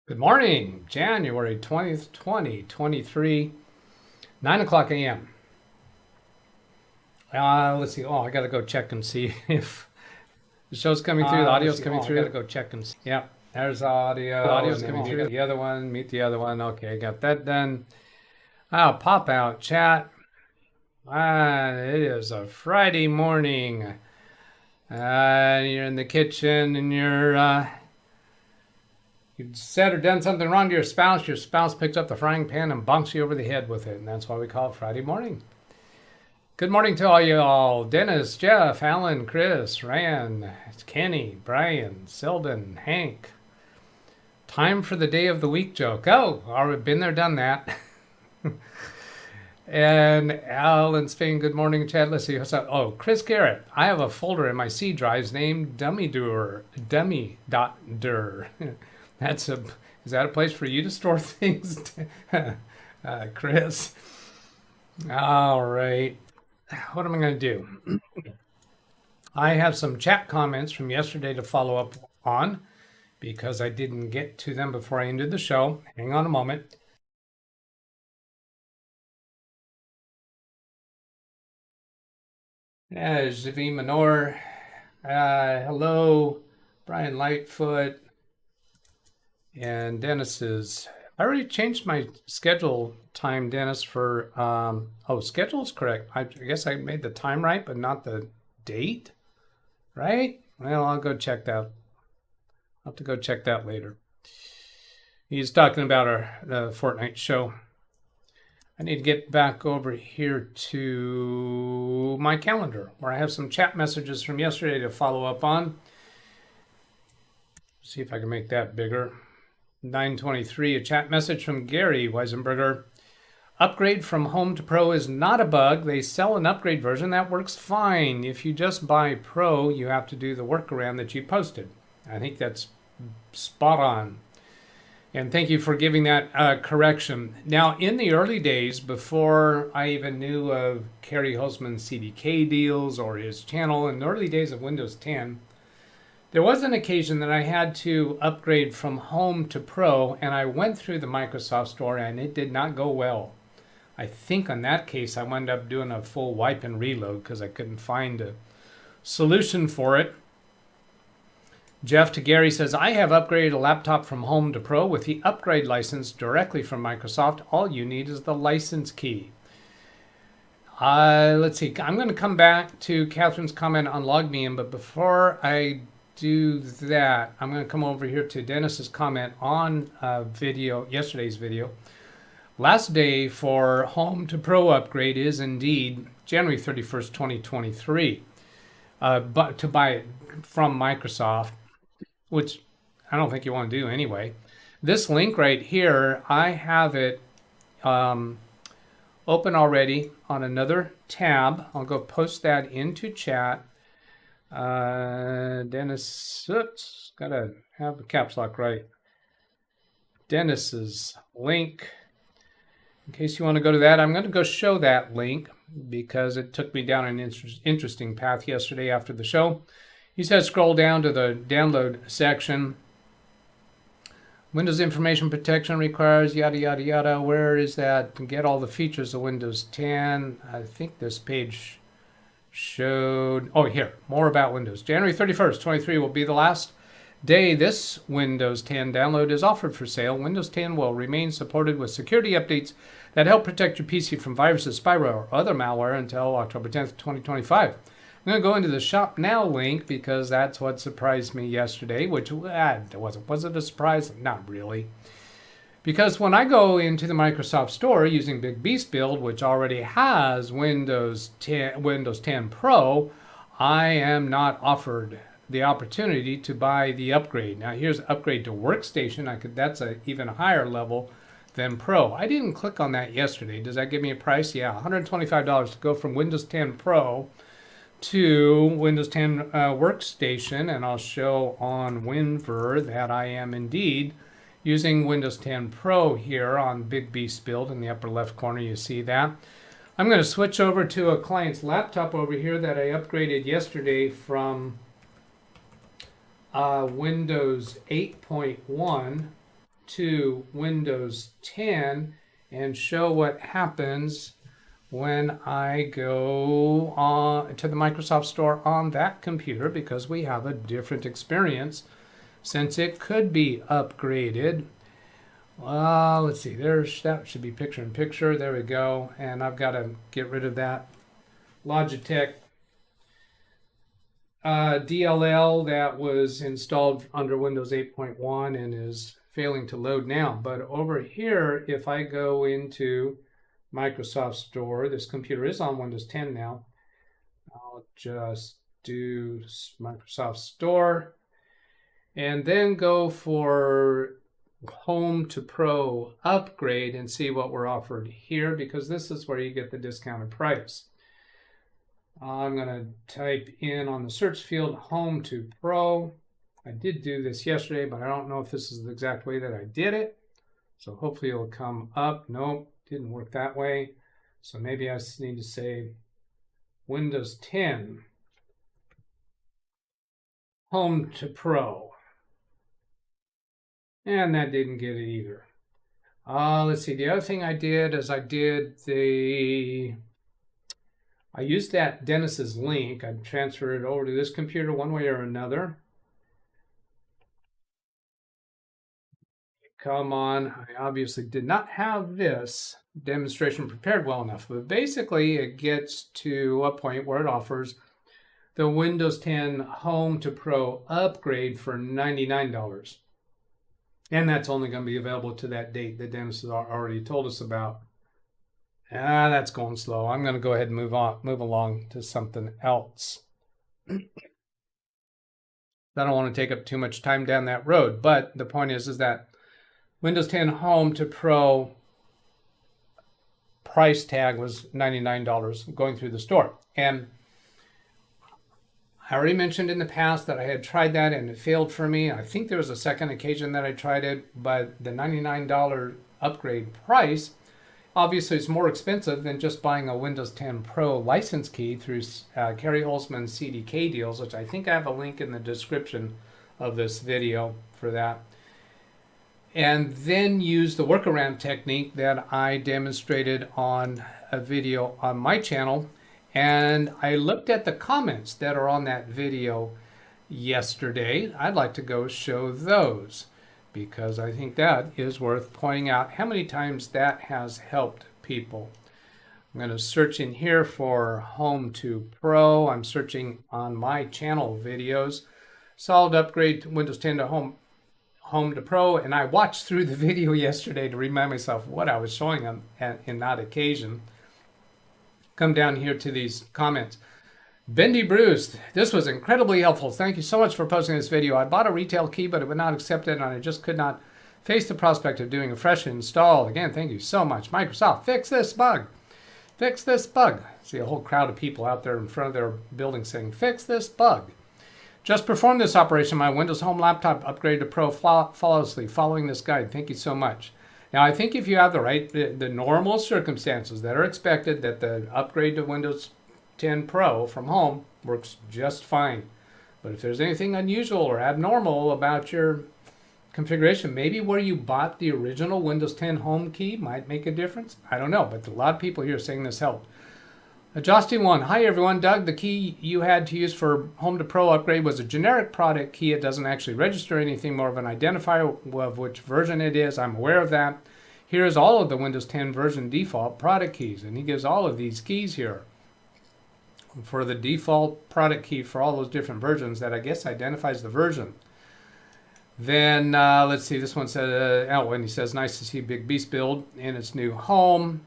Good morning, January 20th, 2023, 9 o'clock a.m. Let's see. Oh, I got to go check and see if the show's coming through, the audio's coming through. I got to go check and see. Yep, there's audio. The audio's coming through. The other one, meet the other one. Okay, got that done. Pop out chat. It is a Friday morning. You're in the kitchen and you've said or done something wrong to your spouse picks up the frying pan and bonks you over the head with it, and that's why we call it Friday morning. Good morning to all you all. Dennis, Jeff, Alan, Chris, Rand, Kenny, Brian, Selden, Hank. Time for the day of the week joke. Oh, already been there, done that. And Alan Spain, good morning, Chad. Let's see what's up. Oh, Chris Garrett. I have a folder in my C drives named Dummy.dir. Is that a place for you to store things? Chris. All right. What am I going to do? I have some chat comments from yesterday to follow up on because I didn't get to them before I ended the show. Hang on a moment. Javi Manor. Hello. Brian Lightfoot. And Dennis's, I already changed my schedule time, Dennis, for, schedule's correct. I guess I made the time right, but not the date, right? Well, I'll go check that. I'll have to go check that later. He's talking about the Fortnite show. I need to get back over here to my calendar where I have some chat messages from yesterday to follow up on. See if I can make that bigger. 923, a chat message from Gary Weisenberger. Upgrade from Home to Pro is not a bug. They sell an upgrade version that works fine. If you just buy Pro, you have to do the workaround that you posted. I think that's spot on. And thank you for giving that correction. Now, in the early days, before I even knew of Kerry Holzman's CDK deals or his channel, in the early days of Windows 10, there was an occasion that I had to upgrade from Home to Pro, and I went through the Microsoft Store, and it did not go well. I think on that case, I wound up doing a full wipe and reload because I couldn't find a solution for it. Jeff to Gary says, I have upgraded a laptop from Home to Pro with the upgrade license directly from Microsoft. All you need is the license key. Let's see. I'm going to come back to Catherine's comment on LogMeIn, but before I do that, I'm going to come over here to Dennis's comment on yesterday's video. Last day for Home to Pro upgrade is indeed January 31st, 2023. But to buy it from Microsoft, which I don't think you want to do anyway. This link right here, I have it open already on another tab. I'll go post that into chat. Dennis, oops, gotta have the caps lock right. Dennis's link. In case you want to go to that, I'm going to go show that link because it took me down an interesting path yesterday after the show. He said scroll down to the download section. Windows information protection requires yada yada yada. Where is that? To get all the features of Windows 10. I think this page showed, here, more about Windows. January 31st, 23 will be the last day this Windows 10 download is offered for sale. Windows 10 will remain supported with security updates that help protect your PC from viruses, spyware, or other malware until October 10th, 2025. I'm going to go into the Shop Now link because that's what surprised me yesterday, which was it a surprise? Not really. Because when I go into the Microsoft Store using Big Beast Build, which already has Windows 10 Pro, I am not offered the opportunity to buy the upgrade. Now here's upgrade to Workstation. That's an even higher level than Pro. I didn't click on that yesterday. Does that give me a price? Yeah, $125 to go from Windows 10 Pro to Windows 10 Workstation, and I'll show on Winver that I am indeed using Windows 10 Pro here on Big Beast Build. In the upper left corner, you see that. I'm going to switch over to a client's laptop over here that I upgraded yesterday from Windows 8.1 to Windows 10 and show what happens when I go on to the Microsoft Store on that computer, because we have a different experience since it could be upgraded. Let's see, that should be picture in picture. There we go. And I've got to get rid of that Logitech DLL that was installed under Windows 8.1 and is failing to load now. But over here, if I go into Microsoft Store, this computer is on Windows 10 now. I'll just do Microsoft Store and then go for Home to Pro upgrade and see what we're offered here, because this is where you get the discounted price. I'm going to type in on the search field Home to Pro. I did do this yesterday, but I don't know if this is the exact way that I did it. So hopefully it'll come up. Nope, didn't work that way. So maybe I need to say Windows 10 Home to Pro. And that didn't get it either. Let's see, the other thing I did is I used that Dennis's link. I transferred it over to this computer one way or another. Come on, I obviously did not have this demonstration prepared well enough, but basically it gets to a point where it offers the Windows 10 Home to Pro upgrade for $99. And that's only going to be available to that date that Dennis has already told us about. That's going slow. I'm going to go ahead and move along to something else. I don't want to take up too much time down that road, but the point is that Windows 10 Home to Pro price tag was $99 going through the store. And I already mentioned in the past that I had tried that and it failed for me. I think there was a second occasion that I tried it, but the $99 upgrade price obviously is more expensive than just buying a Windows 10 Pro license key through Kerry Holzman CDK deals, which I think I have a link in the description of this video for that. And then use the workaround technique that I demonstrated on a video on my channel. And I looked at the comments that are on that video yesterday. I'd like to go show those, because I think that is worth pointing out how many times that has helped people. I'm going to search in here for Home to Pro. I'm searching on my channel videos. Solid upgrade to Windows 10 to Home to Pro. And I watched through the video yesterday to remind myself what I was showing on in that occasion. Come down here to these comments. Bendy Bruce, this was incredibly helpful. Thank you so much for posting this video. I bought a retail key, but it would not accept it, and I just could not face the prospect of doing a fresh install. Again, thank you so much. Microsoft, fix this bug. Fix this bug. See a whole crowd of people out there in front of their building saying, fix this bug. Just perform this operation. My Windows Home laptop upgrade to Pro flawlessly following this guide. Thank you so much. Now, I think if you have the normal circumstances that are expected, that the upgrade to Windows 10 Pro from home works just fine. But if there's anything unusual or abnormal about your configuration, maybe where you bought the original Windows 10 Home key might make a difference. I don't know, but a lot of people here saying this helped. Adjusting1, hi everyone. Doug, the key you had to use for Home to Pro upgrade was a generic product key. It doesn't actually register anything, more of an identifier of which version it is. I'm aware of that. Here's all of the Windows 10 version default product keys, and he gives all of these keys here for the default product key for all those different versions that I guess identifies the version. Then let's see, this one said, and he says, nice to see Big Beast build in its new home.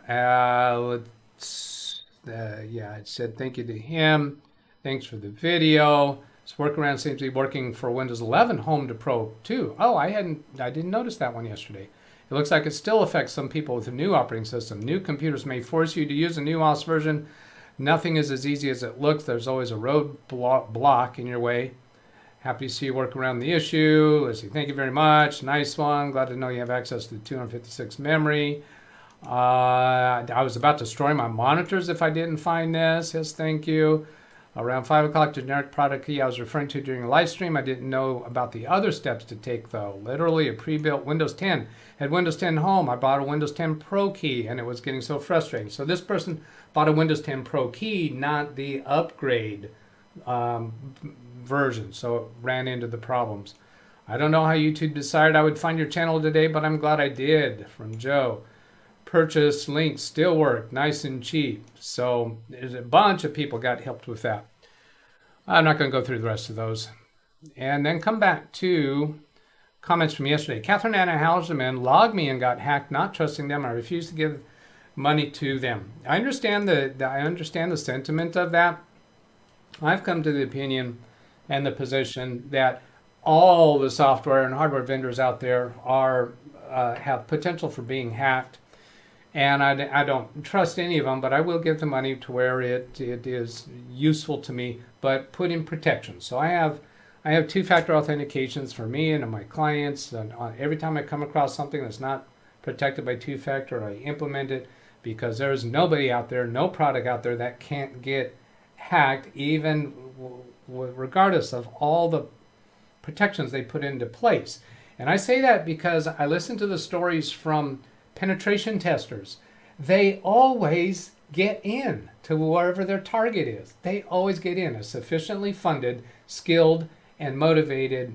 Yeah, it said thank you to him. Thanks for the video. This workaround seems to be working for Windows 11 Home to Pro too. Oh, I didn't notice that one yesterday. It looks like it still affects some people with a new operating system. New computers may force you to use a new OS version. Nothing is as easy as it looks. There's always a roadblock in your way. Happy to see you work around the issue. Let's see. Thank you very much. Nice one. Glad to know you have access to 256 memory. I was about to destroy my monitors if I didn't find this. Yes, thank you. Around 5 o'clock, generic product key I was referring to during a live stream. I didn't know about the other steps to take, though. Literally, a pre-built Windows 10. Had Windows 10 home. I bought a Windows 10 Pro key, and it was getting so frustrating. So this person bought a Windows 10 Pro key, not the upgrade version. So it ran into the problems. I don't know how YouTube decided I would find your channel today, but I'm glad I did. From Joe. Purchase links still work, nice and cheap. So there's a bunch of people got helped with that. I'm not going to go through the rest of those. And then come back to comments from yesterday. Catherine Anna Hauserman logged me and got hacked, not trusting them. I refuse to give money to them. I understand the sentiment of that. I've come to the opinion and the position that all the software and hardware vendors out there have potential for being hacked. And I don't trust any of them, but I will give the money to where it is useful to me, but put in protection. So I have two-factor authentications for me and my clients. And every time I come across something that's not protected by two-factor, I implement it, because there's nobody out there, no product out there that can't get hacked, even regardless of all the protections they put into place. And I say that because I listen to the stories from penetration testers. They always get in to wherever their target is. They always get in. A sufficiently funded, skilled, and motivated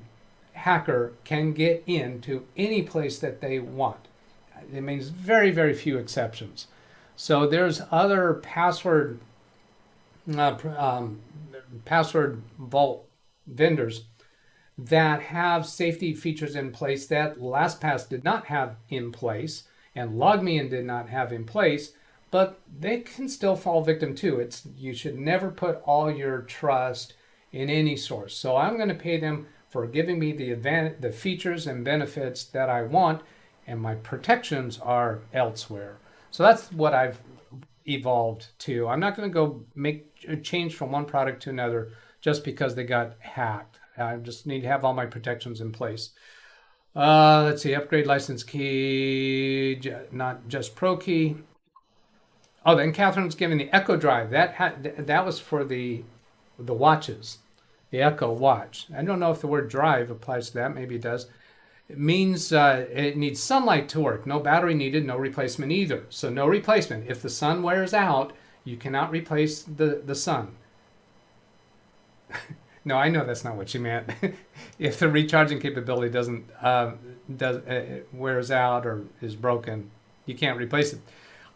hacker can get into any place that they want. It means very, very few exceptions. So there's other password vault vendors that have safety features in place that LastPass did not have in place, and LogMeIn did not have in place, but they can still fall victim to. You should never put all your trust in any source. So I'm going to pay them for giving me the features and benefits that I want, and my protections are elsewhere. So that's what I've evolved to. I'm not going to go make a change from one product to another just because they got hacked. I just need to have all my protections in place. Let's see, upgrade license key, not just Pro key. Oh, then Catherine's giving the Echo Drive. That was for the watches, the Echo Watch. I don't know if the word drive applies to that. Maybe it does. It means it needs sunlight to work. No battery needed, no replacement either. So no replacement. If the sun wears out, you cannot replace the sun. No, I know that's not what you meant. If the recharging capability wears out or is broken, you can't replace it.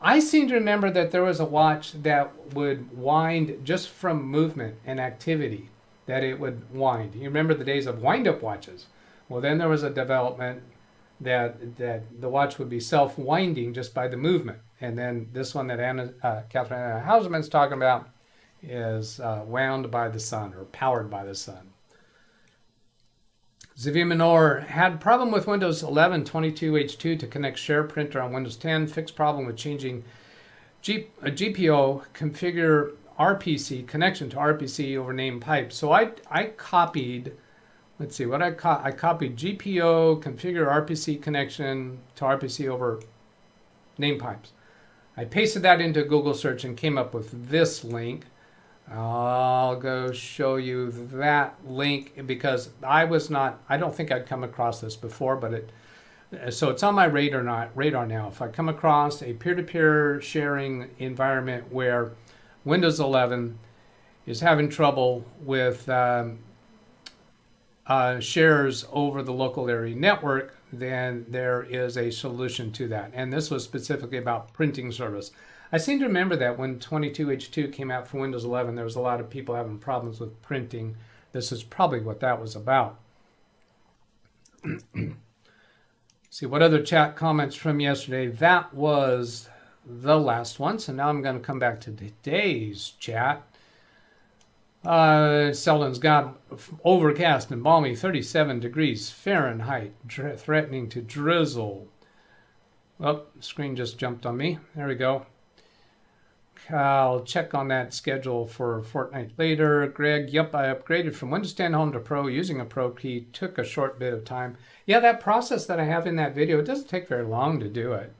I seem to remember that there was a watch that would wind just from movement and activity, that it would wind. You remember the days of wind-up watches? Well, then there was a development that the watch would be self-winding just by the movement. And then this one that Catherine Anna Hauserman's talking about is wound by the sun or powered by the sun. Xavier Minor had problem with Windows 11 22H2 to connect share printer on Windows 10. Fixed problem with changing a GPO configure RPC connection to RPC over name pipe. So I copied. Let's see what I copied GPO configure RPC connection to RPC over name pipes. I pasted that into Google search and came up with this link. I'll go show you that link because I don't think I'd come across this before, but so it's on my radar now. If I come across a peer-to-peer sharing environment where Windows 11 is having trouble with shares over the local area network, then there is a solution to that. And this was specifically about printing service. I seem to remember that when 22H2 came out for Windows 11, there was a lot of people having problems with printing. This is probably what that was about. See, what other chat comments from yesterday? That was the last one. So now I'm going to come back to today's chat. Selden's got overcast and balmy, 37 degrees Fahrenheit, threatening to drizzle. Oh, the screen just jumped on me. There we go. I'll check on that schedule for a fortnight later. Greg, yep, I upgraded from Windows 10 Home to Pro using a Pro key. Took a short bit of time. Yeah, that process that I have in that video, it doesn't take very long to do it.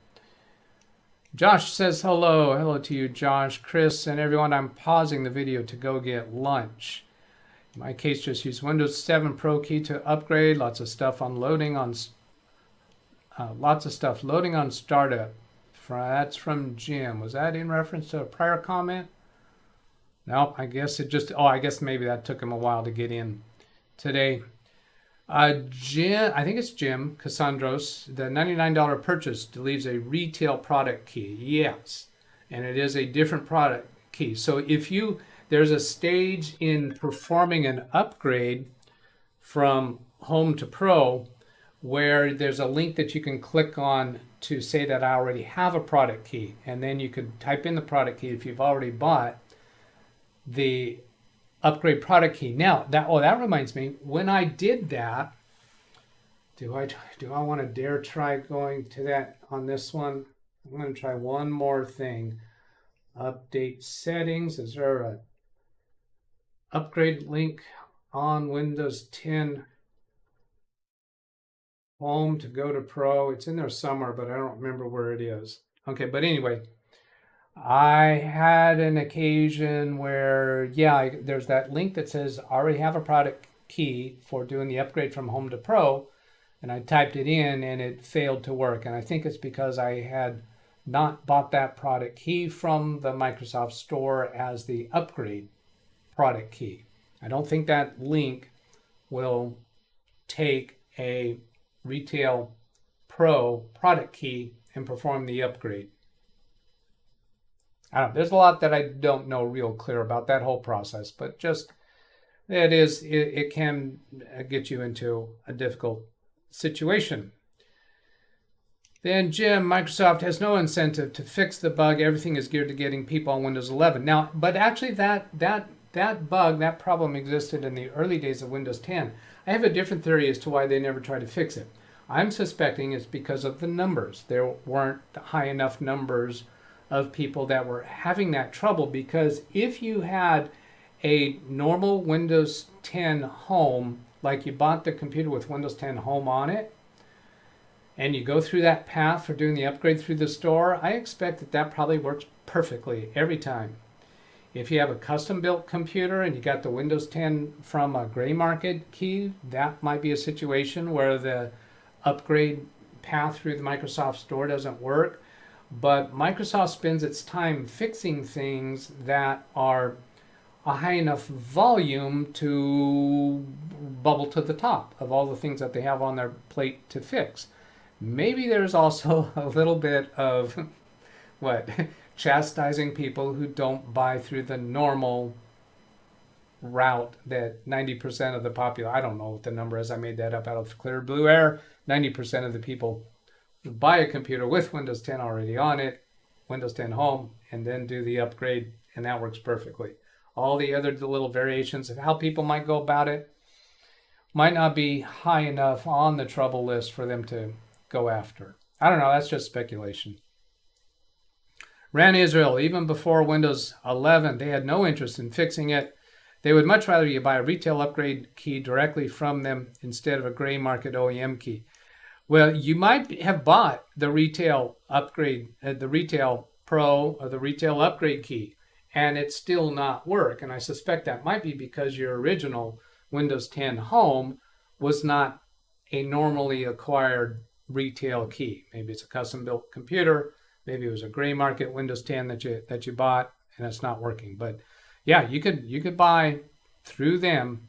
Josh says hello. Hello to you, Josh, Chris, and everyone. I'm pausing the video to go get lunch. In my case, just use Windows 7 Pro key to upgrade. Lots of stuff loading on startup. That's from Jim. Was that in reference to a prior comment? No, I guess it just, I guess maybe that took him a while to get in today. Jim, I think it's Jim Cassandros. The $99 purchase leaves a retail product key. Yes, and it is a different product key. So if there's a stage in performing an upgrade from Home to Pro where there's a link that you can click on to say that I already have a product key, and then you could type in the product key if you've already bought the upgrade product key. Now that reminds me, when I did that, do I want to dare try going to that on this one? I'm going to try one more thing. Update settings. Is there a upgrade link on Windows 10 Home to go to Pro? It's in there somewhere, but I don't remember where it is. Okay, but anyway, I had an occasion where, there's that link that says I already have a product key for doing the upgrade from Home to Pro, and I typed it in and it failed to work. And I think it's because I had not bought that product key from the Microsoft Store as the upgrade product key. I don't think that link will take a retail Pro product key and perform the upgrade. I don't know. There's a lot that I don't know real clear about that whole process, but just it can get you into a difficult situation. Then Jim, Microsoft has no incentive to fix the bug. Everything is geared to getting people on Windows 11. Now, but actually that bug, that problem existed in the early days of Windows 10. I have a different theory as to why they never tried to fix it. I'm suspecting it's because of the numbers. There weren't high enough numbers of people that were having that trouble, because if you had a normal Windows 10 Home, like you bought the computer with Windows 10 Home on it, and you go through that path for doing the upgrade through the store, I expect that probably works perfectly every time. If you have a custom built computer and you got the Windows 10 from a gray market key, that might be a situation where the upgrade path through the Microsoft Store doesn't work. But Microsoft spends its time fixing things that are a high enough volume to bubble to the top of all the things that they have on their plate to fix. Maybe there's also a little bit of chastising people who don't buy through the normal route that 90% of the population, I don't know what the number is, I made that up out of clear blue air, 90% of the people buy a computer with Windows 10 already on it, Windows 10 Home, and then do the upgrade, and that works perfectly. All the other little variations of how people might go about it might not be high enough on the trouble list for them to go after. I don't know, that's just speculation. Ran Israel, even before Windows 11, they had no interest in fixing it. They would much rather you buy a retail upgrade key directly from them instead of a gray market OEM key. Well, you might have bought the retail upgrade, the retail Pro or the retail upgrade key, and it still not work. And I suspect that might be because your original Windows 10 Home was not a normally acquired retail key. Maybe it's a custom built computer. Maybe it was a gray market Windows 10 that you bought and it's not working. But yeah, you could buy through them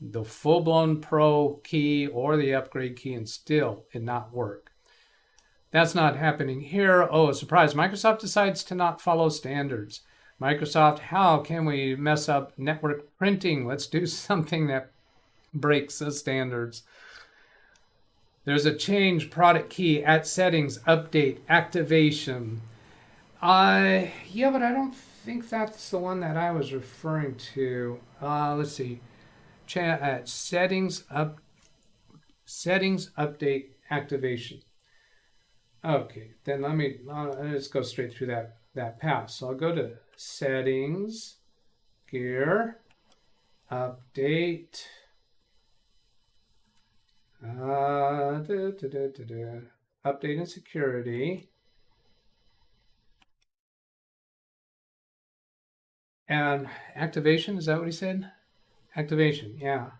the full-blown Pro key or the upgrade key and still it not work. That's not happening here. Oh, a surprise. Microsoft decides to not follow standards. Microsoft, how can we mess up network printing? Let's do something that breaks the standards. There's a change product key at settings, update, activation. Yeah, but I don't think that's the one that I was referring to. Let's see. Settings, update, activation. Okay, then let's go straight through that path. So I'll go to settings, gear, update, update and security. And activation, is that what he said? Activation, yeah.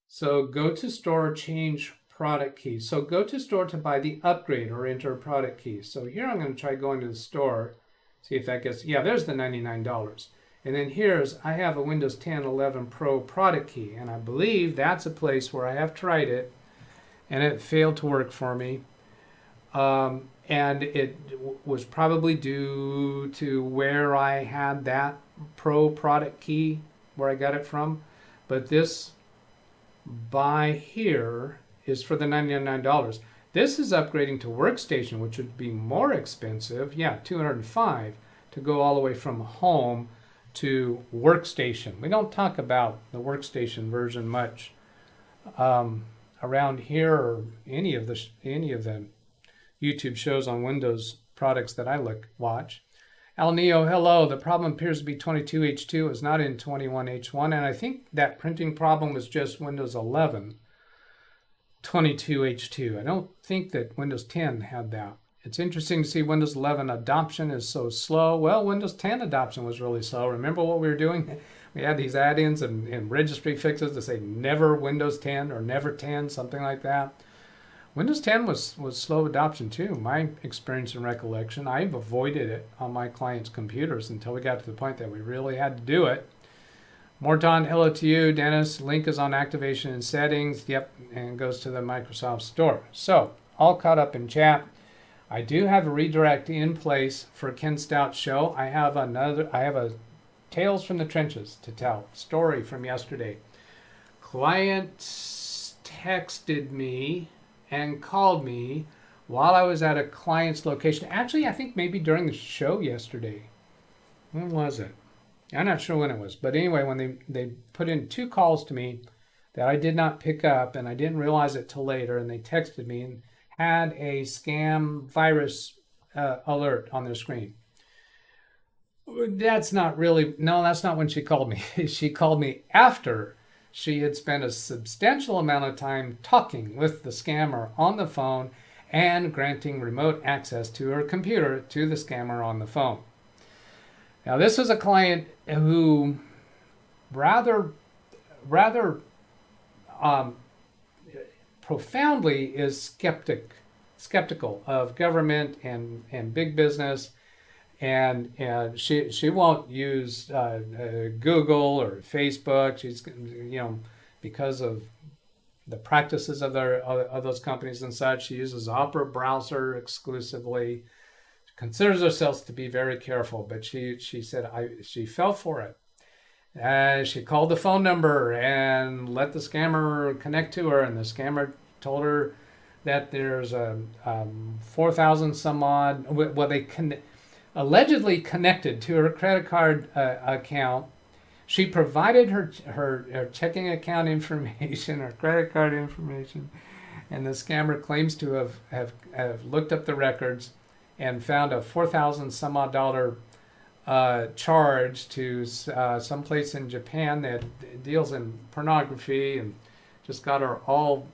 So go to store, change product key. So go to store to buy the upgrade or enter a product key. So here I'm going to try going to the store, see if that gets, yeah, there's the $99. And then here's, I have a Windows 10 11 Pro product key, and I believe that's a place where I have tried it, and it failed to work for me. And it was probably due to where I had that Pro product key, where I got it from. But this buy here is for the $99. This is upgrading to workstation, which would be more expensive. Yeah, $205 to go all the way from home to workstation. We don't talk about the workstation version much around here or any of the YouTube shows on Windows products that I watch. Al Neo, hello. The problem appears to be 22H2. It's not in 21H1, and I think that printing problem was just Windows 11 22H2. I don't think that Windows 10 had that. It's interesting to see Windows 11 adoption is so slow. Well, Windows 10 adoption was really slow. Remember what we were doing? We had these add-ins and registry fixes to say never Windows 10 or never 10, something like that. Windows 10 was slow adoption too. My experience and recollection, I've avoided it on my clients' computers until we got to the point that we really had to do it. Morton, hello to you. Dennis, link is on activation and settings. Yep, and goes to the Microsoft Store. So, all caught up in chat. I do have a redirect in place for Ken Stout's show. I have a Tales from the Trenches to tell, story from yesterday. Client texted me and called me while I was at a client's location. Actually, I think maybe during the show yesterday. When was it? I'm not sure when it was. But anyway, when they put in 2 calls to me that I did not pick up, and I didn't realize it till later, and they texted me and had a scam virus alert on their screen. That's not when she called me. She called me after she had spent a substantial amount of time talking with the scammer on the phone and granting remote access to her computer to the scammer on the phone. Now, this is a client who rather profoundly is skeptical of government and big business. And she won't use Google or Facebook. She's, because of the practices of those companies and such, she uses Opera browser exclusively. She considers herself to be very careful, but she said she fell for it. She called the phone number and let the scammer connect to her, and the scammer told her that there's a 4,000 some odd. Well, they allegedly connected to her credit card account. She provided her checking account information, her credit card information, and the scammer claims to have looked up the records and found a 4,000 some odd dollar charge to some place in Japan that deals in pornography, and just got her all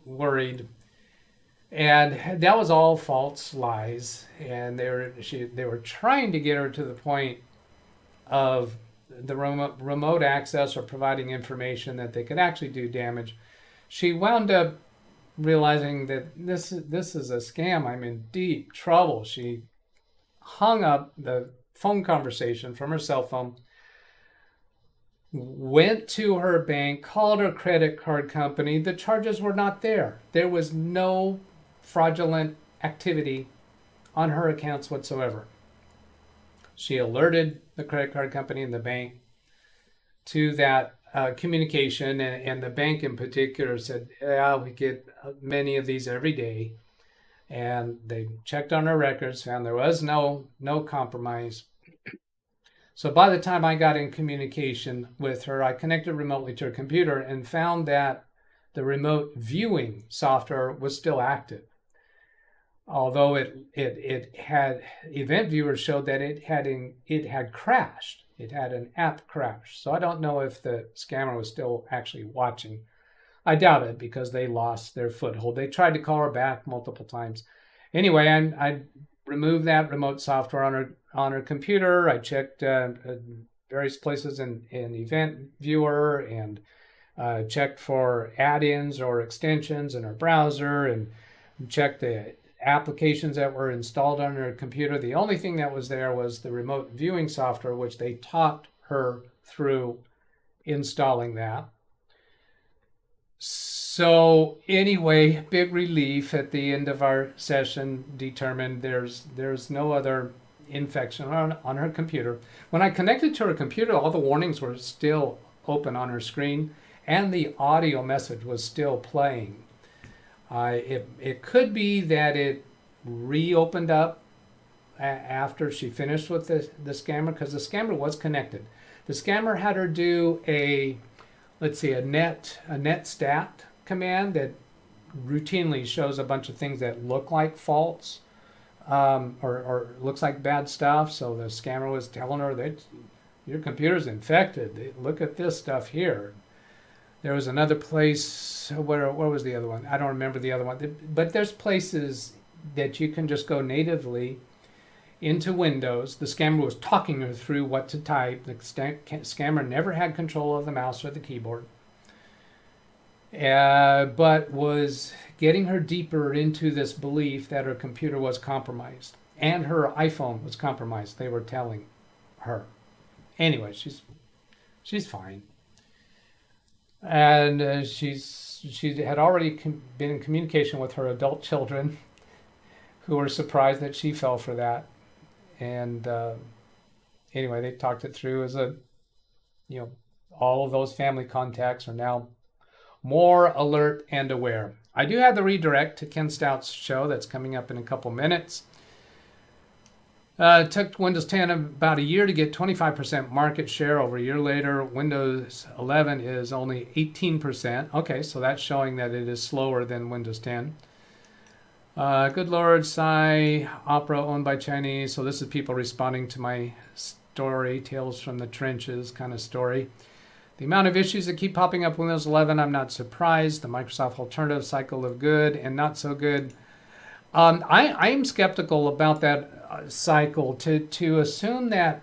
worried. And that was all false lies, and they were trying to get her to the point of the remote access or providing information that they could actually do damage. She wound up realizing that this is a scam. I'm in deep trouble. She hung up the phone conversation from her cell phone, went to her bank, called her credit card company. The charges were not there. There was no fraudulent activity on her accounts whatsoever. She alerted the credit card company and the bank to that communication, and the bank in particular said, yeah, we get many of these every day. And they checked on her records, found there was no compromise. So by the time I got in communication with her, I connected remotely to her computer and found that the remote viewing software was still active. Although it had, event viewers showed that it had crashed. It had an app crash. So I don't know if the scammer was still actually watching. I doubt it, because they lost their foothold. They tried to call her back multiple times. Anyway, I remove that remote software on her computer. I checked various places in Event Viewer and checked for add-ins or extensions in her browser and checked the applications that were installed on her computer. The only thing that was there was the remote viewing software, which they talked her through installing that. So anyway, big relief at the end of our session, determined there's no other infection on her computer. When I connected to her computer, all the warnings were still open on her screen and the audio message was still playing. It could be that it reopened up after she finished with the scammer, because the scammer was connected. The scammer had her do a net stat command that routinely shows a bunch of things that look like faults or looks like bad stuff. So the scammer was telling her that your computer's infected. Look at this stuff here. There was another place, where was the other one? I don't remember the other one. But there's places that you can just go natively into Windows. The scammer was talking her through what to type. The scammer never had control of the mouse or the keyboard, but was getting her deeper into this belief that her computer was compromised and her iPhone was compromised. They were telling her. Anyway, she's fine. And she had already been in communication with her adult children, who were surprised that she fell for that. And anyway, they talked it through as all of those family contacts are now more alert and aware. I do have the redirect to Ken Stout's show that's coming up in a couple minutes. It took Windows 10 about a year to get 25% market share. Over a year later, Windows 11 is only 18%. Okay, so that's showing that it is slower than Windows 10. Good Lord, Psy, Opera owned by Chinese. So this is people responding to my story, Tales from the Trenches kind of story. The amount of issues that keep popping up with Windows 11, I'm not surprised. The Microsoft alternative cycle of good and not so good. I am skeptical about that cycle to assume that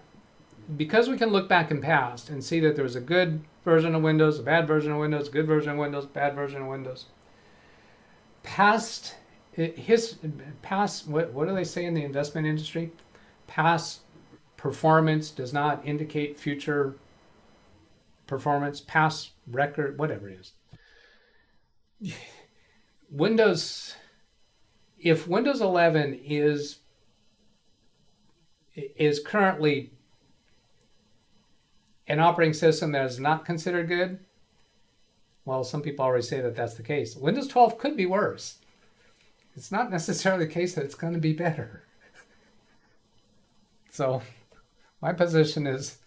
because we can look back in past and see that there was a good version of Windows, a bad version of Windows, a good version of Windows, bad version of Windows. Past, what do they say in the investment industry? Past performance does not indicate future performance, past record, whatever it is. If Windows 11 is currently an operating system that is not considered good, well, some people already say that that's the case. Windows 12 could be worse. It's not necessarily the case that it's going to be better. So my position is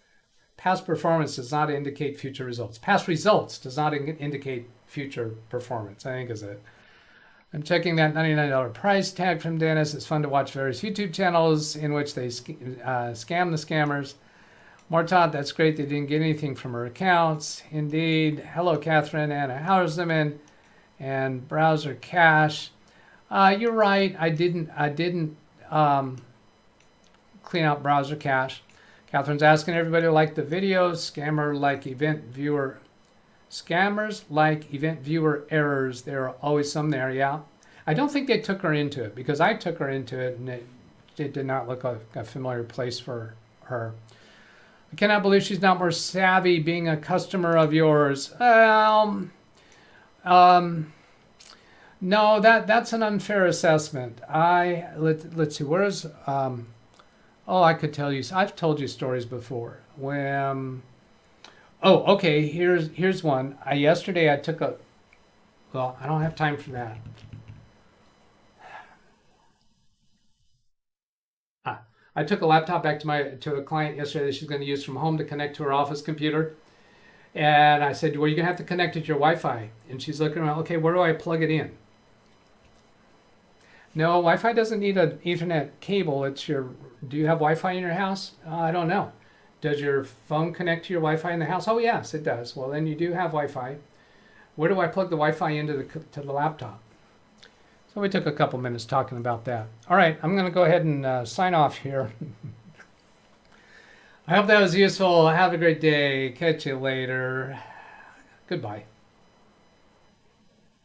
past performance does not indicate future results. Past results does not indicate future performance, I think is it. I'm checking that $99 price tag from Dennis. It's fun to watch various YouTube channels in which they scam the scammers. Mortot, that's great. They didn't get anything from her accounts. Indeed. Hello, Catherine. Anna Hauserman and Browser Cache. You're right. I didn't clean out Browser Cache. Catherine's asking everybody to like the videos. Scammers like event viewer errors. There are always some there, yeah. I don't think they took her into it, because I took her into it and it did not look like a familiar place for her. I cannot believe she's not more savvy being a customer of yours. No, that's an unfair assessment. Let's see, where's, I could tell you, I've told you stories before. Okay, here's one. Yesterday I took I don't have time for that. I took a laptop back to a client yesterday that she's going to use from home to connect to her office computer. And I said, well, you're going to have to connect it to your Wi-Fi. And she's looking around, okay, where do I plug it in? No, Wi-Fi doesn't need an Ethernet cable. Do you have Wi-Fi in your house? I don't know. Does your phone connect to your Wi-Fi in the house? Oh, yes, it does. Well, then you do have Wi-Fi. Where do I plug the Wi-Fi into the laptop? So we took a couple minutes talking about that. All right, I'm going to go ahead and sign off here. I hope that was useful. Have a great day. Catch you later. Goodbye.